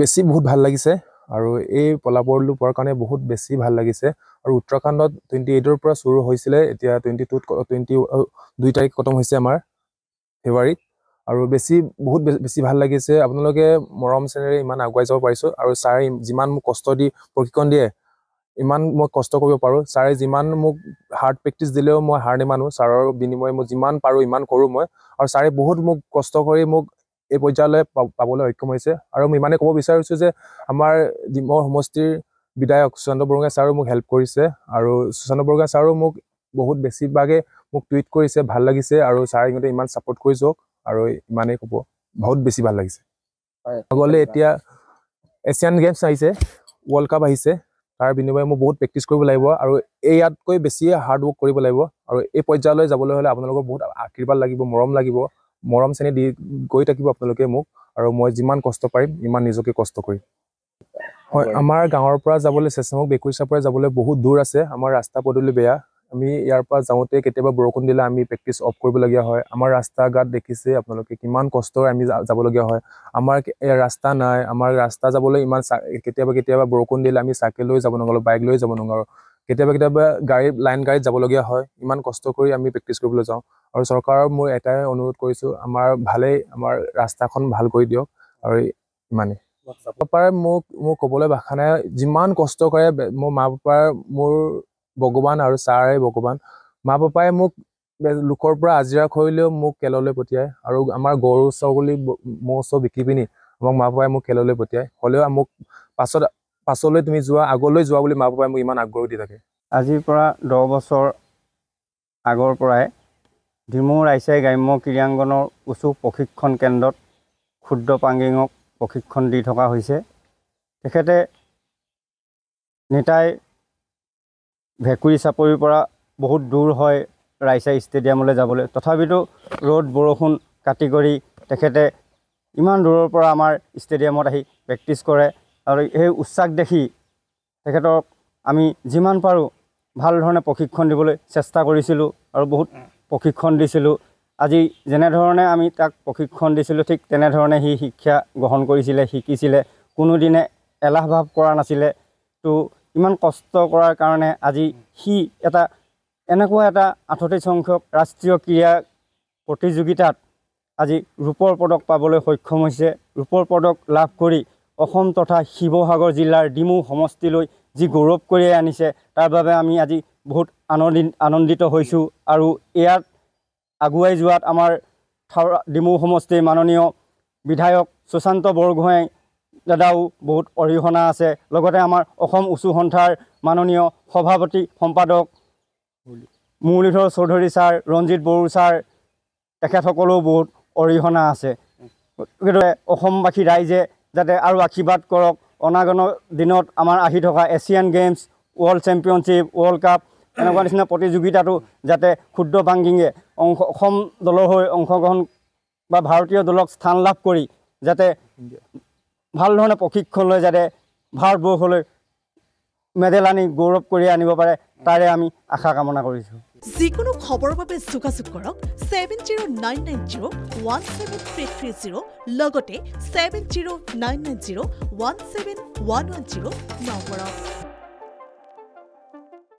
বেছি বহুত ভাল লাগিছে আৰু এই ফলাফলটো পোৱাৰ কাৰণে বহুত বেছি ভাল লাগিছে আৰু উত্তৰাখণ্ডত 28ৰ পৰা শুৰু হৈছিলে এতিয়া 22 তাৰিখ খতম হৈছে আমাৰ ফেব্ৰুৱাৰীত আৰু বহুত বেছি ভাল লাগিছে আপোনালোকে মৰম চেনেৰে ইমান আগুৱাই যাব পাৰিছো আৰু ছাৰ যিমান মোক কষ্ট দি প্ৰশিক্ষণ দিয়ে ইমান মই কষ্ট কৰিব পাৰো ছাৰে যিমান মোক হাৰ্ড প্ৰেক্টিছ দিলেও মই হাৰ নেমানো ছাৰৰ বিনিময়ে মই যিমান পাৰো ইমান কৰো মই আৰু ছাৰে বহুত মোক কষ্ট কৰি মোক এই পৰ্যায়লৈ পাবলৈ সক্ষম হৈছে আৰু মই ইমানে ক'ব বিচাৰিছো যে আমাৰ ডিমৰ সমষ্টিৰ বিধায়ক সুশান্ত বৰুৱাই ছাৰো মোক হেল্প কৰিছে আৰু সুশান্ত বৰুৱাই ছাৰো মোক বহুত বেছিভাগে মোক টুইট কৰিছে ভাল লাগিছে আৰু ছাৰে ইহঁতে ইমান ছাপোৰ্ট কৰি যাওক আৰু ইমানেই ক'ব বহুত বেছি ভাল লাগিছে আগলৈ এতিয়া এছিয়ান গেমছ আহিছে ৱৰ্ল্ড কাপ আহিছে তাৰ বিনিময়ে মই বহুত প্ৰেক্টিছ কৰিব লাগিব আৰু ইয়াতকৈ বেছি হাৰ্ড ৱৰ্ক কৰিব লাগিব আৰু এই পৰ্যায়লৈ যাবলৈ হ'লে আপোনালোকৰ বহুত আশীৰ্বাদ লাগিব মৰম চেনে দি গৈ থাকিব আপোনালোকে মোক আৰু মই যিমান কষ্ট পাৰিম ইমান নিজকে কষ্ট কৰিম হয় আমাৰ গাঁৱৰ পৰা যাবলৈ চেষ্টামুখ বেকুৰিচাৰ পৰা যাবলৈ বহুত দূৰ আছে আমাৰ ৰাস্তা পদূলি বেয়া আমি ইয়াৰ পৰা যাওঁতে কেতিয়াবা বৰষুণ দিলে আমি প্ৰেক্টিছ অফ কৰিবলগীয়া হয় আমাৰ ৰাস্তা ঘাট দেখিছে আপোনালোকে কিমান কষ্টৰে আমি যাবলগীয়া হয় আমাৰ ৰাস্তা নাই আমাৰ ৰাস্তা যাবলৈ ইমান কেতিয়াবা বৰষুণ দিলে আমি চাইকেল লৈ যাব নোৱাৰো বাইক লৈ যাব নোৱাৰো কেতিয়াবা লাইন গাড়ীত যাবলগীয়া হয় ইমান কষ্ট কৰি আমি প্ৰেক্টিছ কৰিবলৈ যাওঁ আৰু চৰকাৰৰ মোৰ এটাই অনুৰোধ কৰিছো আমাৰ ৰাস্তাখন ভাল কৰি দিয়ক আৰু ইমানে পাপাই মোক ক'বলৈ ভাষা নাই যিমান কষ্ট কৰে মোৰ মা পাপাৰ মোৰ ভগৱান আৰু ছাৰে ভগৱান মা পাপাই মোক লোকৰ পৰা আজিৰা কৰিলেও মোক খেললৈ পঠিয়ায় আৰু আমাৰ গৰু ছাগলী ম'হ চব বিকি পিনি আমাক মা পাপাই মোক খেললৈ পঠিয়ায় হ'লেও মোক পাছলৈ তুমি যোৱা আগলৈ যোৱা বুলি মা পাপাই মোক ইমান আগ্ৰহ দি থাকে আজিৰ পৰা 10 বছৰ আগৰ পৰাই ডিমৌ ৰাইচাই গ্ৰাম্য ক্ৰীড়াংগনৰ উঁচু প্ৰশিক্ষণ কেন্দ্ৰত ক্ষুদ্ৰ পাংগিঙক প্ৰশিক্ষণ দি থকা হৈছে তেখেতে নিতাই ভেকুৰি চাপৰিৰ পৰা বহুত দূৰ হয় ৰাইচাই ষ্টেডিয়ামলৈ যাবলৈ তথাপিতো ৰ'দ বৰষুণ কাটি কৰি তেখেতে ইমান দূৰৰ পৰা আমাৰ ষ্টেডিয়ামত আহি প্ৰেক্টিছ কৰে আৰু এই উৎসাহ দেখি তেখেতক আমি যিমান পাৰোঁ ভাল ধৰণে প্ৰশিক্ষণ দিবলৈ চেষ্টা কৰিছিলোঁ আৰু বহুত প্ৰশিক্ষণ দিছিলোঁ আজি যেনেধৰণে আমি তাক প্ৰশিক্ষণ দিছিলোঁ ঠিক তেনেধৰণে সি শিক্ষা গ্ৰহণ কৰিছিলে শিকিছিলে কোনোদিনে এলাহ ভাৱ কৰা নাছিলে তো ইমান কষ্ট কৰাৰ কাৰণে আজি সি এনেকুৱা এটা 38 সংখ্যক ৰাষ্ট্ৰীয় ক্ৰীড়া প্ৰতিযোগিতাত আজি ৰূপৰ পদক পাবলৈ সক্ষম হৈছে ৰূপৰ পদক লাভ কৰি অসম তথা শিৱসাগৰ জিলাৰ ডিমৌ সমষ্টিলৈ যি গৌৰৱ কঢ়িয়াই আনিছে তাৰ বাবে আমি আজি বহুত আনন্দিত হৈছোঁ আৰু ইয়াত আগুৱাই যোৱাত আমাৰ ডিমৌ সমষ্টিৰ মাননীয় বিধায়ক সুশান্ত বৰগোহাঁই দাদাও বহুত অৰিহণা আছে লগতে আমাৰ অসম উঁচু সন্থাৰ মাননীয় সভাপতি সম্পাদক মুৰলীধৰ চৌধুৰী ছাৰ ৰঞ্জিত বড়ো ছাৰ তেখেতসকলেও বহুত অৰিহণা আছে গতিকে অসমবাসী ৰাইজে যাতে আৰু আশীৰ্বাদ কৰক অনাগত দিনত আমাৰ আহি থকা Asian games world championship world cup এনেকুৱা নিচিনা প্ৰতিযোগিতাটো যাতে ক্ষুদ্ৰ পাংগিঙে অসম দলৰ হৈ অংশগ্ৰহণ বা ভাৰতীয় দলক স্থান লাভ কৰি যাতে ভাল ধৰণে প্ৰশিক্ষণ লৈ যাতে ভাৰতবৰ্ষলৈ মেডেল আনি গৌৰৱ কৰি আনিব পাৰে তাৰে আমি আশা কামনা কৰিছোঁ যিকোনো খবৰৰ বাবে যোগাযোগ কৰক 7099017330 লগতে 7099017110 নম্বৰত